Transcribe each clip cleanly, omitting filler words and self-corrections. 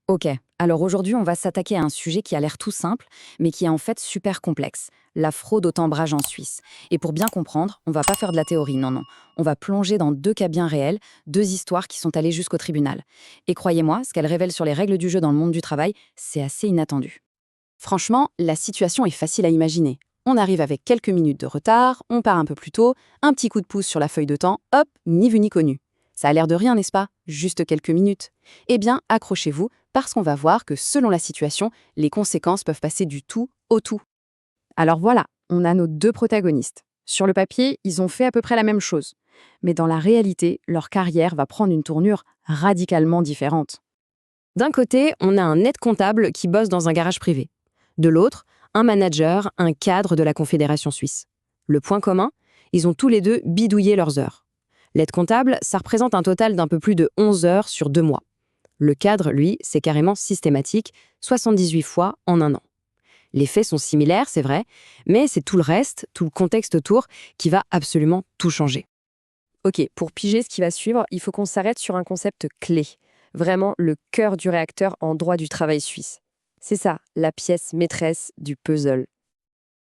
Ok, alors aujourd'hui on va s'attaquer à un sujet qui a l'air tout simple, mais qui est en fait super complexe, la fraude au timbrage en Suisse. Et pour bien comprendre, on va pas faire de la théorie, non, non. On va plonger dans deux cas bien réels, deux histoires qui sont allées jusqu'au tribunal. Et croyez-moi, ce qu'elles révèlent sur les règles du jeu dans le monde du travail, c'est assez inattendu. Franchement, la situation est facile à imaginer. On arrive avec quelques minutes de retard, on part un peu plus tôt, un petit coup de pouce sur la feuille de temps, hop, ni vu ni connu. Ça a l'air de rien, n'est-ce pas? Juste quelques minutes. Eh bien, accrochez-vous, parce qu'on va voir que selon la situation, les conséquences peuvent passer du tout au tout. Alors voilà, on a nos deux protagonistes. Sur le papier, ils ont fait à peu près la même chose. Mais dans la réalité, leur carrière va prendre une tournure radicalement différente. D'un côté, on a un aide comptable qui bosse dans un garage privé. De l'autre, un manager, un cadre de la Confédération suisse. Le point commun, ils ont tous les deux bidouillé leurs heures. L'aide comptable, ça représente un total d'un peu plus de 11 heures sur 2 mois. Le cadre, lui, c'est carrément systématique, 78 fois en un an. Les faits sont similaires, c'est vrai, mais c'est tout le reste, tout le contexte autour, qui va absolument tout changer. Ok, pour piger ce qui va suivre, il faut qu'on s'arrête sur un concept clé. Vraiment le cœur du réacteur en droit du travail suisse. C'est ça, la pièce maîtresse du puzzle.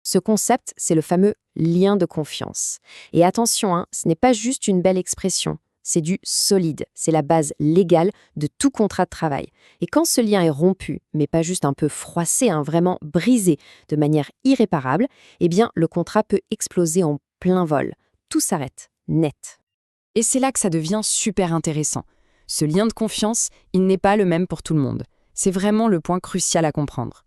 Ce concept, c'est le fameux lien de confiance. Et attention, ce n'est pas juste une belle expression, c'est du solide, c'est la base légale de tout contrat de travail. Et quand ce lien est rompu, mais pas juste un peu froissé, vraiment brisé de manière irréparable, eh bien le contrat peut exploser en plein vol. Tout s'arrête, net. Et c'est là que ça devient super intéressant. Ce lien de confiance, il n'est pas le même pour tout le monde. C'est vraiment le point crucial à comprendre.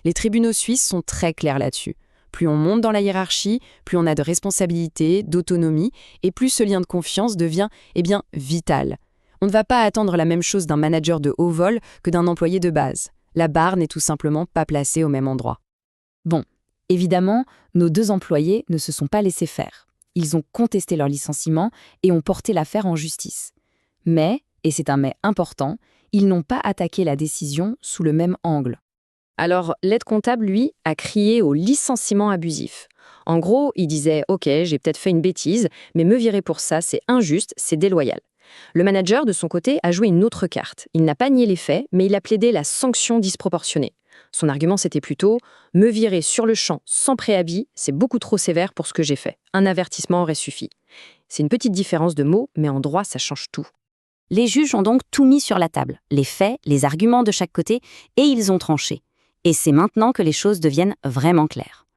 Les tribunaux suisses sont très clairs là-dessus. Plus on monte dans la hiérarchie, plus on a de responsabilités, d'autonomie, et plus ce lien de confiance devient, vital. On ne va pas attendre la même chose d'un manager de haut vol que d'un employé de base. La barre n'est tout simplement pas placée au même endroit. Bon, évidemment, nos deux employés ne se sont pas laissés faire. Ils ont contesté leur licenciement et ont porté l'affaire en justice. Mais, et c'est un mais important, ils n'ont pas attaqué la décision sous le même angle. Alors, l'aide comptable, lui, a crié au licenciement abusif. En gros, il disait « Ok, j'ai peut-être fait une bêtise, mais me virer pour ça, c'est injuste, c'est déloyal ». Le manager, de son côté, a joué une autre carte. Il n'a pas nié les faits, mais il a plaidé la sanction disproportionnée. Son argument, c'était plutôt « Me virer sur le champ sans préavis, c'est beaucoup trop sévère pour ce que j'ai fait. Un avertissement aurait suffi ». C'est une petite différence de mots, mais en droit, ça change tout. Les juges ont donc tout mis sur la table, les faits, les arguments de chaque côté, et ils ont tranché. Et c'est maintenant que les choses deviennent vraiment claires.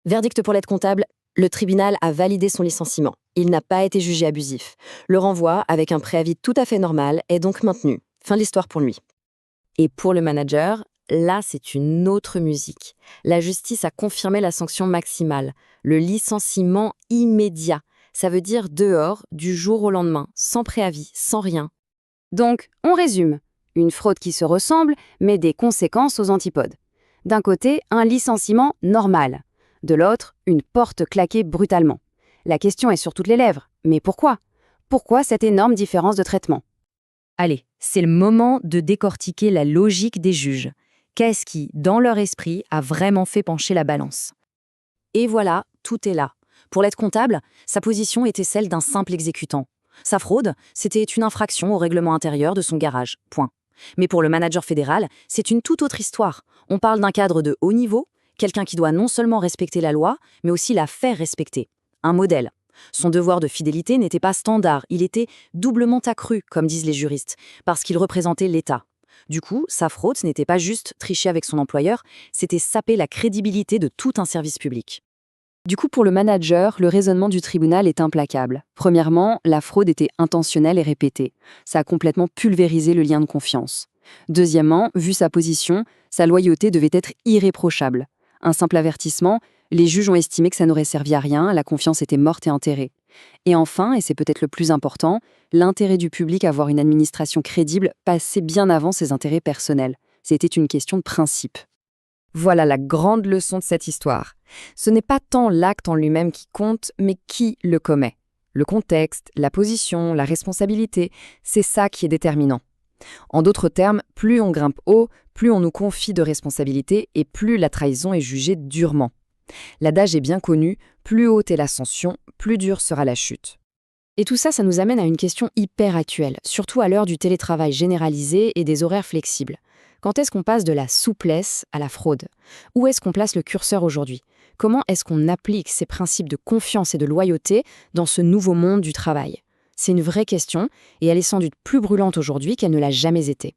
Verdict pour l'aide comptable, le tribunal a validé son licenciement. Il n'a pas été jugé abusif. Le renvoi, avec un préavis tout à fait normal, est donc maintenu. Fin de l'histoire pour lui. Et pour le manager, là, c'est une autre musique. La justice a confirmé la sanction maximale, le licenciement immédiat. Ça veut dire dehors, du jour au lendemain, sans préavis, sans rien. Donc, on résume. Une fraude qui se ressemble, mais des conséquences aux antipodes. D'un côté, un licenciement normal. De l'autre, une porte claquée brutalement. La question est sur toutes les lèvres. Mais pourquoi? Pourquoi cette énorme différence de traitement? Allez, c'est le moment de décortiquer la logique des juges. Qu'est-ce qui, dans leur esprit, a vraiment fait pencher la balance? Et voilà, tout est là. Pour l'aide comptable, sa position était celle d'un simple exécutant. Sa fraude, c'était une infraction au règlement intérieur de son garage. Point. Mais pour le manager fédéral, c'est une toute autre histoire. On parle d'un cadre de haut niveau, quelqu'un qui doit non seulement respecter la loi, mais aussi la faire respecter. Un modèle. Son devoir de fidélité n'était pas standard, il était doublement accru, comme disent les juristes, parce qu'il représentait l'État. Du coup, sa fraude, ce n'était pas juste tricher avec son employeur, c'était saper la crédibilité de tout un service public. Du coup, pour le manager, le raisonnement du tribunal est implacable. Premièrement, la fraude était intentionnelle et répétée. Ça a complètement pulvérisé le lien de confiance. Deuxièmement, vu sa position, sa loyauté devait être irréprochable. Un simple avertissement, les juges ont estimé que ça n'aurait servi à rien, la confiance était morte et enterrée. Et enfin, et c'est peut-être le plus important, l'intérêt du public à avoir une administration crédible passait bien avant ses intérêts personnels. C'était une question de principe. Voilà la grande leçon de cette histoire. Ce n'est pas tant l'acte en lui-même qui compte, mais qui le commet. Le contexte, la position, la responsabilité, c'est ça qui est déterminant. En d'autres termes, plus on grimpe haut, plus on nous confie de responsabilités et plus la trahison est jugée durement. L'adage est bien connu, plus haute est l'ascension, plus dure sera la chute. Et tout ça, ça nous amène à une question hyper actuelle, surtout à l'heure du télétravail généralisé et des horaires flexibles. Quand est-ce qu'on passe de la souplesse à la fraude? Où est-ce qu'on place le curseur aujourd'hui? Comment est-ce qu'on applique ces principes de confiance et de loyauté dans ce nouveau monde du travail? C'est une vraie question, et elle est sans doute plus brûlante aujourd'hui qu'elle ne l'a jamais été.